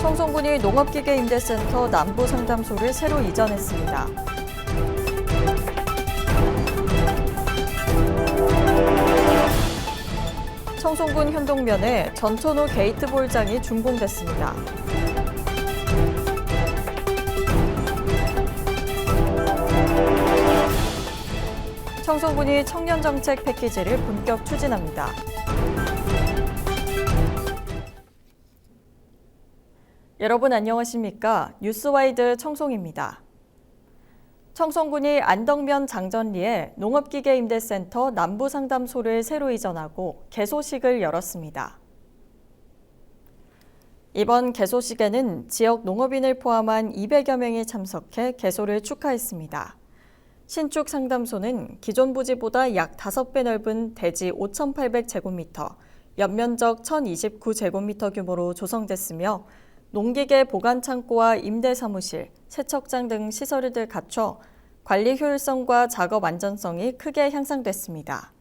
청송군이 농업기계임대센터 남부상담소를 새로 이전했습니다. 청송군 현동면에 전천후 게이트볼장이 준공됐습니다. 청송군이 청년정책 패키지를 본격 추진합니다. 여러분 안녕하십니까? 뉴스와이드 청송입니다. 청송군이 안덕면 장전리에 농업기계임대센터 남부상담소를 새로 이전하고 개소식을 열었습니다. 이번 개소식에는 지역 농업인을 포함한 200여 명이 참석해 개소를 축하했습니다. 신축 상담소는 기존 부지보다 약 5배 넓은 대지 5,800제곱미터, 연면적 1,029제곱미터 규모로 조성됐으며 농기계 보관 창고와 임대 사무실, 세척장 등 시설을 갖춰 관리 효율성과 작업 안전성이 크게 향상됐습니다.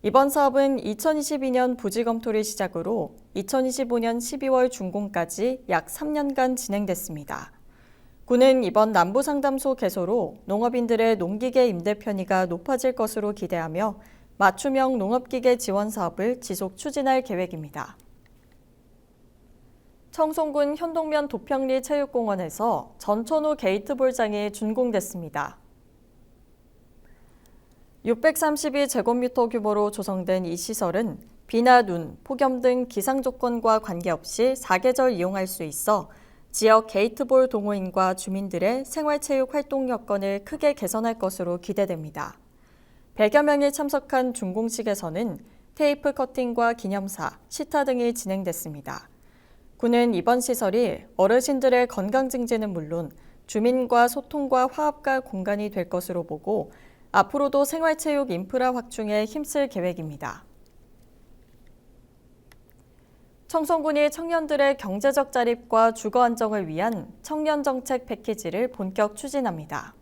이번 사업은 2022년 부지 검토를 시작으로 2025년 12월 준공까지 약 3년간 진행됐습니다. 군은 이번 남부상담소 개소로 농업인들의 농기계 임대 편의가 높아질 것으로 기대하며 맞춤형 농업기계 지원 사업을 지속 추진할 계획입니다. 청송군 현동면 도평리 체육공원에서 전천후 게이트볼장이 준공됐습니다. 632제곱미터 규모로 조성된 이 시설은 비나 눈, 폭염 등 기상 조건과 관계없이 사계절 이용할 수 있어 지역 게이트볼 동호인과 주민들의 생활체육 활동 여건을 크게 개선할 것으로 기대됩니다. 100여 명이 참석한 준공식에서는 테이프 커팅과 기념사, 시타 등이 진행됐습니다. 군은 이번 시설이 어르신들의 건강 증진은 물론 주민과 소통과 화합과 공간이 될 것으로 보고 앞으로도 생활체육 인프라 확충에 힘쓸 계획입니다. 청송군이 청년들의 경제적 자립과 주거 안정을 위한 청년정책 패키지를 본격 추진합니다.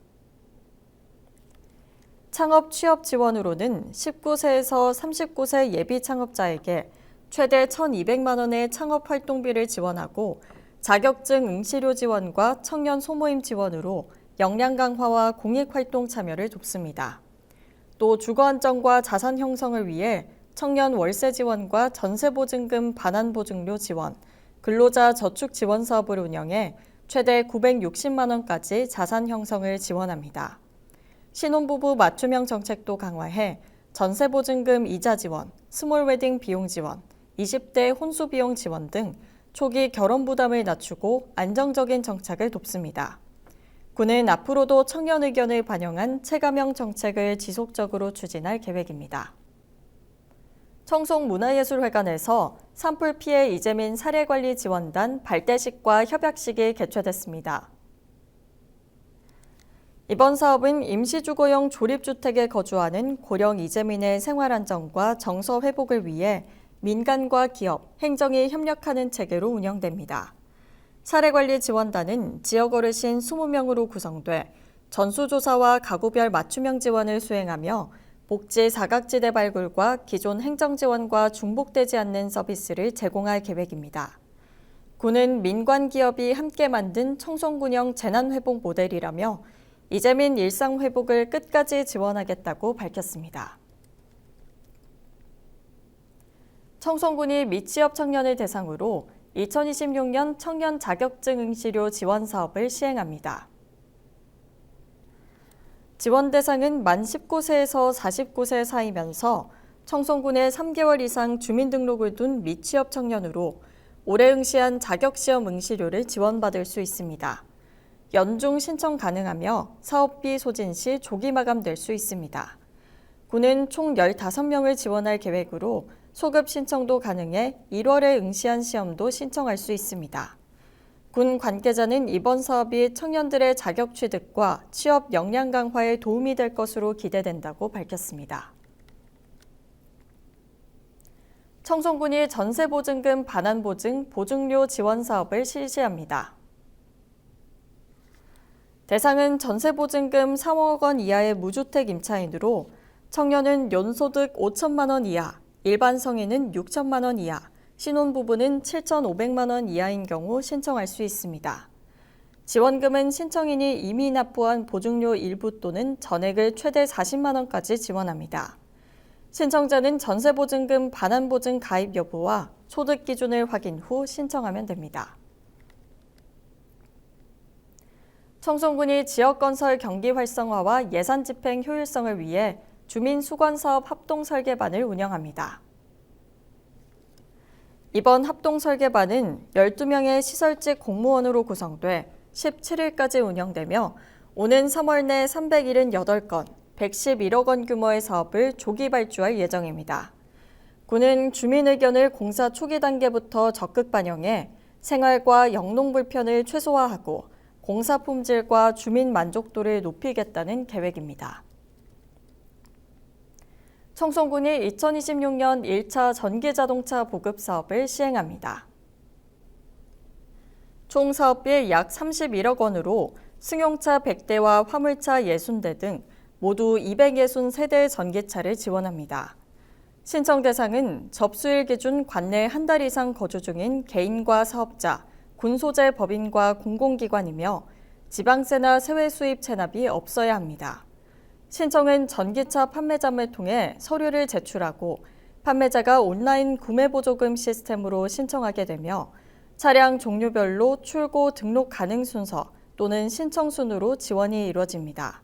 창업 취업 지원으로는 19세에서 39세 예비 창업자에게 최대 1,200만 원의 창업 활동비를 지원하고 자격증 응시료 지원과 청년 소모임 지원으로 역량 강화와 공익활동 참여를 돕습니다. 또 주거 안정과 자산 형성을 위해 청년 월세 지원과 전세보증금 반환보증료 지원, 근로자 저축 지원 사업을 운영해 최대 960만 원까지 자산 형성을 지원합니다. 신혼부부 맞춤형 정책도 강화해 전세보증금 이자 지원, 스몰 웨딩 비용 지원, 20대 혼수 비용 지원 등 초기 결혼 부담을 낮추고 안정적인 정착을 돕습니다. 군은 앞으로도 청년 의견을 반영한 체감형 정책을 지속적으로 추진할 계획입니다. 청송문화예술회관에서 산불 피해 이재민 사례관리 지원단 발대식과 협약식이 개최됐습니다. 이번 사업은 임시주거용 조립주택에 거주하는 고령 이재민의 생활 안정과 정서 회복을 위해 민간과 기업, 행정이 협력하는 체계로 운영됩니다. 사례관리 지원단은 지역 어르신 20명으로 구성돼 전수조사와 가구별 맞춤형 지원을 수행하며 복지 사각지대 발굴과 기존 행정 지원과 중복되지 않는 서비스를 제공할 계획입니다. 군은 민관 기업이 함께 만든 청송군형 재난회복 모델이라며 이재민 일상 회복을 끝까지 지원하겠다고 밝혔습니다. 청송군이 미취업 청년을 대상으로 2026년 청년 자격증 응시료 지원 사업을 시행합니다. 지원 대상은 만 19세에서 49세 사이면서 청송군에 3개월 이상 주민등록을 둔 미취업 청년으로 올해 응시한 자격시험 응시료를 지원받을 수 있습니다. 연중 신청 가능하며 사업비 소진 시 조기 마감될 수 있습니다. 군은 총 15명을 지원할 계획으로 소급 신청도 가능해 1월에 응시한 시험도 신청할 수 있습니다. 군 관계자는 이번 사업이 청년들의 자격 취득과 취업 역량 강화에 도움이 될 것으로 기대된다고 밝혔습니다. 청송군이 전세보증금 반환보증 보증료 지원 사업을 실시합니다. 대상은 전세보증금 3억 원 이하의 무주택 임차인으로 청년은 연소득 5천만 원 이하, 일반 성인은 6천만 원 이하, 신혼부부는 7,500만 원 이하인 경우 신청할 수 있습니다. 지원금은 신청인이 이미 납부한 보증료 일부 또는 전액을 최대 40만 원까지 지원합니다. 신청자는 전세보증금 반환보증 가입 여부와 소득 기준을 확인 후 신청하면 됩니다. 청송군이 지역건설 경기 활성화와 예산 집행 효율성을 위해 주민수건사업 합동설계반을 운영합니다. 이번 합동설계반은 12명의 시설직 공무원으로 구성돼 17일까지 운영되며 오는 3월 내 378건, 111억 원 규모의 사업을 조기 발주할 예정입니다. 군은 주민 의견을 공사 초기 단계부터 적극 반영해 생활과 영농 불편을 최소화하고 공사 품질과 주민 만족도를 높이겠다는 계획입니다. 청송군이 2026년 1차 전기자동차 보급 사업을 시행합니다. 총 사업비 약 31억 원으로 승용차 100대와 화물차 60대 등 모두 263대의 전기차를 지원합니다. 신청 대상은 접수일 기준 관내 한 달 이상 거주 중인 개인과 사업자, 군소재 법인과 공공기관이며 지방세나 세외 수입 체납이 없어야 합니다. 신청은 전기차 판매점을 통해 서류를 제출하고 판매자가 온라인 구매보조금 시스템으로 신청하게 되며 차량 종류별로 출고 등록 가능 순서 또는 신청 순으로 지원이 이루어집니다.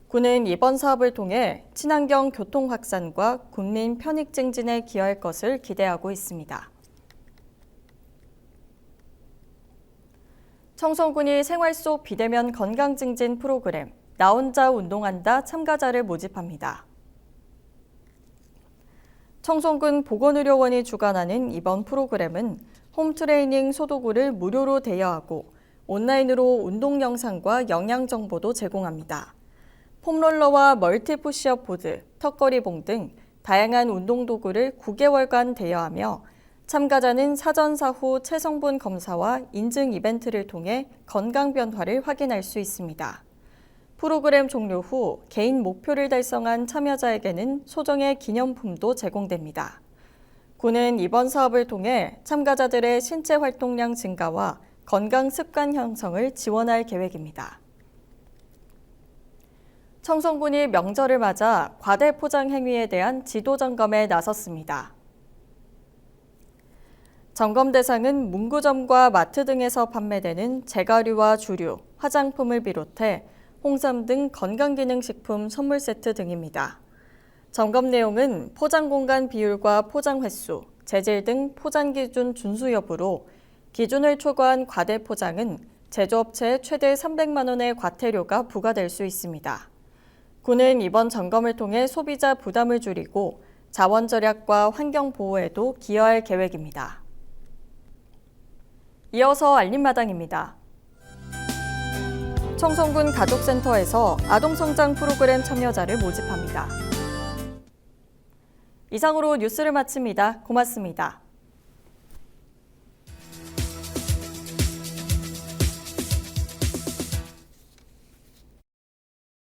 군은 이번 사업을 통해 친환경 교통 확산과 국민 편익 증진에 기여할 것을 기대하고 있습니다. 청송군이 생활 속 비대면 건강 증진 프로그램 나 혼자 운동한다 참가자를 모집합니다. 청송군 보건의료원이 주관하는 이번 프로그램은 홈트레이닝 소도구를 무료로 대여하고 온라인으로 운동 영상과 영양 정보도 제공합니다. 폼롤러와 멀티 푸시업 보드, 턱걸이봉 등 다양한 운동 도구를 9개월간 대여하며 참가자는 사전 사후 체성분 검사와 인증 이벤트를 통해 건강 변화를 확인할 수 있습니다. 프로그램 종료 후 개인 목표를 달성한 참여자에게는 소정의 기념품도 제공됩니다. 군은 이번 사업을 통해 참가자들의 신체 활동량 증가와 건강 습관 형성을 지원할 계획입니다. 청송군이 명절을 맞아 과대 포장 행위에 대한 지도 점검에 나섰습니다. 점검 대상은 문구점과 마트 등에서 판매되는 제과류와 주류, 화장품을 비롯해 홍삼 등 건강기능식품 선물 세트 등입니다. 점검 내용은 포장 공간 비율과 포장 횟수, 재질 등 포장 기준 준수 여부로 기준을 초과한 과대 포장은 제조업체에 최대 300만 원의 과태료가 부과될 수 있습니다. 군은 이번 점검을 통해 소비자 부담을 줄이고 자원 절약과 환경 보호에도 기여할 계획입니다. 이어서 알림마당입니다. 청송군 가족센터에서 아동성장 프로그램 참여자를 모집합니다. 이상으로 뉴스를 마칩니다. 고맙습니다.